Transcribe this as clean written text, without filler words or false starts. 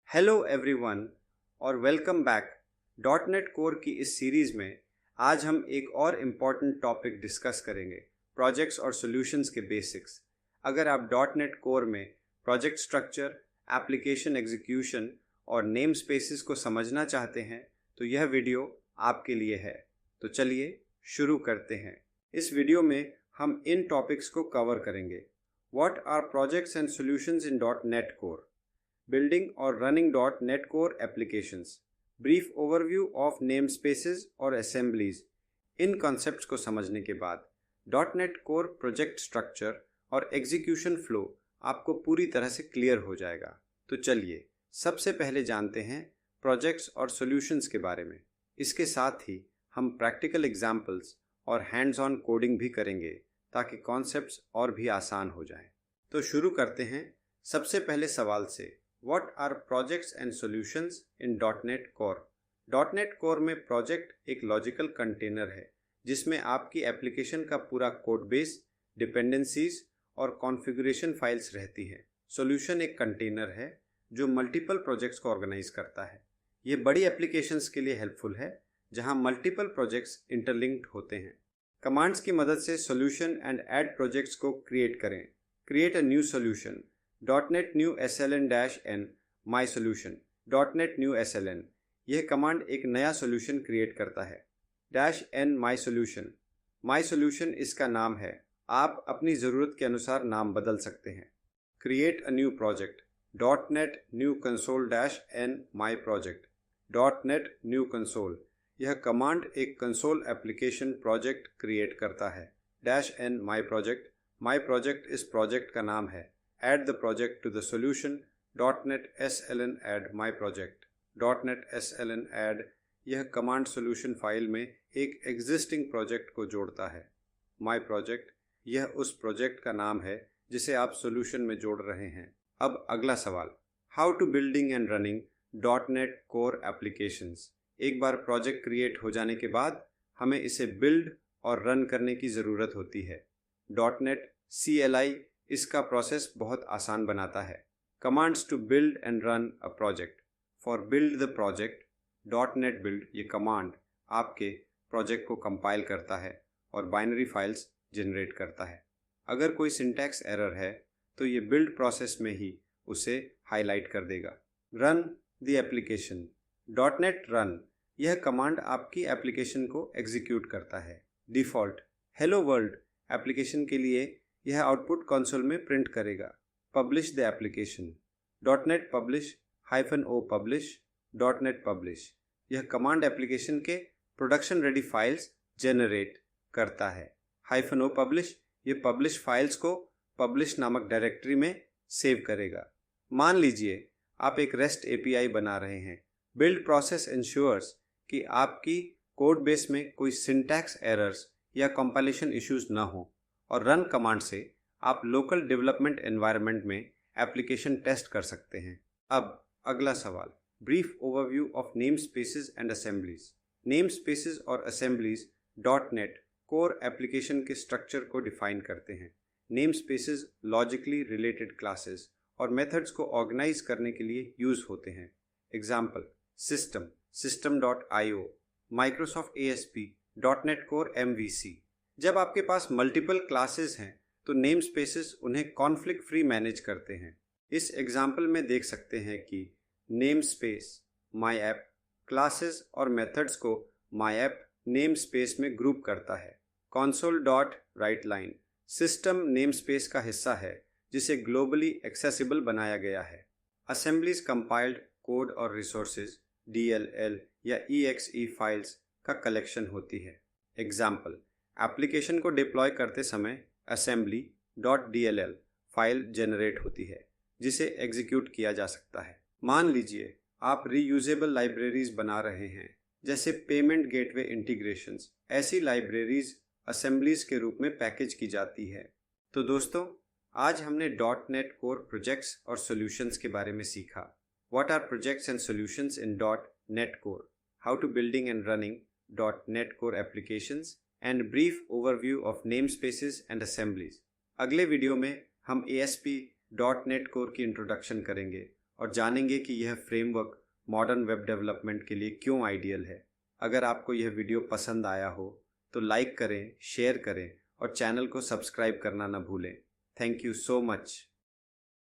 Hello everyone और welcome back. Dot net core की इस सीरीज़ में आज हम एक और इम्पॉर्टेंट टॉपिक डिस्कस करेंगे, प्रोजेक्ट्स और सॉल्यूशंस के बेसिक्स। अगर आप डॉट नेट कोर में प्रोजेक्ट स्ट्रक्चर, एप्लीकेशन एग्जीक्यूशन और नेम स्पेसेस को समझना चाहते हैं तो यह वीडियो आपके लिए है। तो चलिए शुरू करते हैं। इस वीडियो में हम इन टॉपिक्स को कवर करेंगे। What are projects and solutions in dot net core, building or running .NET Core applications, brief overview of namespaces और assemblies। इन कॉन्सेप्ट्स को समझने के बाद .NET Core प्रोजेक्ट स्ट्रक्चर और एग्जीक्यूशन फ्लो आपको पूरी तरह से क्लियर हो जाएगा। तो चलिए सबसे पहले जानते हैं प्रोजेक्ट्स और सॉल्यूशंस के बारे में। इसके साथ ही हम प्रैक्टिकल एग्जाम्पल्स और हैंड्स ऑन कोडिंग भी करेंगे ताकि कॉन्सेप्ट्स और भी आसान हो जाएं। तो शुरू करते हैं सबसे पहले सवाल से। What are projects and solutions in .NET Core? .NET Core में प्रोजेक्ट एक लॉजिकल कंटेनर है जिसमें आपकी एप्लीकेशन का पूरा कोड बेस, डिपेंडेंसीज और कॉन्फ़िगरेशन फाइल्स रहती हैं। सॉल्यूशन एक कंटेनर है जो मल्टीपल प्रोजेक्ट्स को ऑर्गेनाइज करता है। ये बड़ी एप्लीकेशंस के लिए हेल्पफुल है जहां मल्टीपल प्रोजेक्ट्स इंटरलिंक्ड होते हैं। कमांड्स की मदद से सॉल्यूशन एंड ऐड प्रोजेक्ट्स को क्रिएट करें। Create a new solution .NET New SLN-N My Solution .NET New SLN, यह कमांड एक नया सॉल्यूशन क्रिएट करता है। -N My Solution इसका नाम है। आप अपनी ज़रूरत के अनुसार नाम बदल सकते हैं। Create a new project .NET New Console-N My Project .NET New Console, यह कमांड एक कंसोल एप्लीकेशन प्रोजेक्ट क्रिएट करता है। -N My Project इस प्रोजेक्ट का नाम है। Add the project to the solution .NET SLN add my project .NET SLN add, यह command solution file में एक एग्जिस्टिंग प्रोजेक्ट को जोड़ता है। My project, यह उस प्रोजेक्ट का नाम है जिसे आप सॉल्यूशन में जोड़ रहे हैं। अब अगला सवाल, how to building and running .NET core applications. एक बार प्रोजेक्ट क्रिएट हो जाने के बाद हमें इसे बिल्ड और रन करने की ज़रूरत होती है। .NET CLI इसका प्रोसेस बहुत आसान बनाता है। Commands to build and run a project. For build the project .NET Build, ये कमांड आपके प्रोजेक्ट को कंपाइल करता है और बाइनरी फाइल्स जनरेट करता है। अगर कोई सिंटैक्स एरर है तो ये बिल्ड प्रोसेस में ही उसे हाईलाइट कर देगा। Run the application .NET Run, यह कमांड आपकी एप्लीकेशन को एग्जीक्यूट करता है। डिफ़ॉल्ट हेलो वर्ल्ड एप्लीकेशन के लिए यह आउटपुट कंसोल में प्रिंट करेगा। Publish the application .NET Publish -o Publish .NET Publish, यह कमांड एप्लीकेशन के प्रोडक्शन रेडी फाइल्स जनरेट करता है। -o Publish, ये पब्लिश फाइल्स को पब्लिश नामक डायरेक्टरी में सेव करेगा। मान लीजिए आप एक REST API बना रहे हैं। बिल्ड प्रोसेस इंश्योर्स कि आपकी कोड बेस में कोई सिंटैक्स एरर्स या कंपाइलेशन इश्यूज ना हो और रन कमांड से आप लोकल डेवलपमेंट एनवायरनमेंट में एप्लीकेशन टेस्ट कर सकते हैं। अब अगला सवाल, brief overview of namespaces and assemblies. Name spaces और असेंबलीज .NET कोर एप्लीकेशन के स्ट्रक्चर को डिफाइन करते हैं। Name spaces logically related classes और मेथड्स को ऑर्गेनाइज करने के लिए यूज होते हैं। Example, system.io, Microsoft ASP, .NET Core MVC। जब आपके पास मल्टीपल क्लासेस हैं तो नेम स्पेसेस उन्हें कॉन्फ्लिक्ट फ्री मैनेज करते हैं। इस एग्जाम्पल में देख सकते हैं कि नेम स्पेस MyApp क्लासेस और मेथड्स को MyApp नेम स्पेस में ग्रुप करता है। console.writeline सिस्टम नेम स्पेस का हिस्सा है जिसे ग्लोबली एक्सेसिबल बनाया गया है। असेंबलीज कंपाइल्ड कोड और रिसोर्सेज DLL या EXE फाइल्स का कलेक्शन होती है। एग्जाम्पल, एप्लीकेशन को डिप्लॉय करते समय assembly.dll फाइल जनरेट होती है जिसे एग्जीक्यूट किया जा सकता है। मान लीजिए आप रीयूजेबल लाइब्रेरीज बना रहे हैं जैसे पेमेंट गेटवे इंटीग्रेशंस। ऐसी लाइब्रेरीज असेंबलीज के रूप में पैकेज की जाती है। तो दोस्तों, आज हमने .NET कोर प्रोजेक्ट्स और सॉल्यूशंस के बारे में सीखा। What are projects and solutions in .NET core, how to building and running .NET core applications and brief overview of namespaces and assemblies. अगले वीडियो में हम ASP .NET कोर की introduction करेंगे और जानेंगे कि यह फ्रेमवर्क मॉडर्न वेब डेवलपमेंट के लिए क्यों आइडियल है। अगर आपको यह वीडियो पसंद आया हो तो लाइक करें, शेयर करें और चैनल को सब्सक्राइब करना न भूलें। Thank you so much.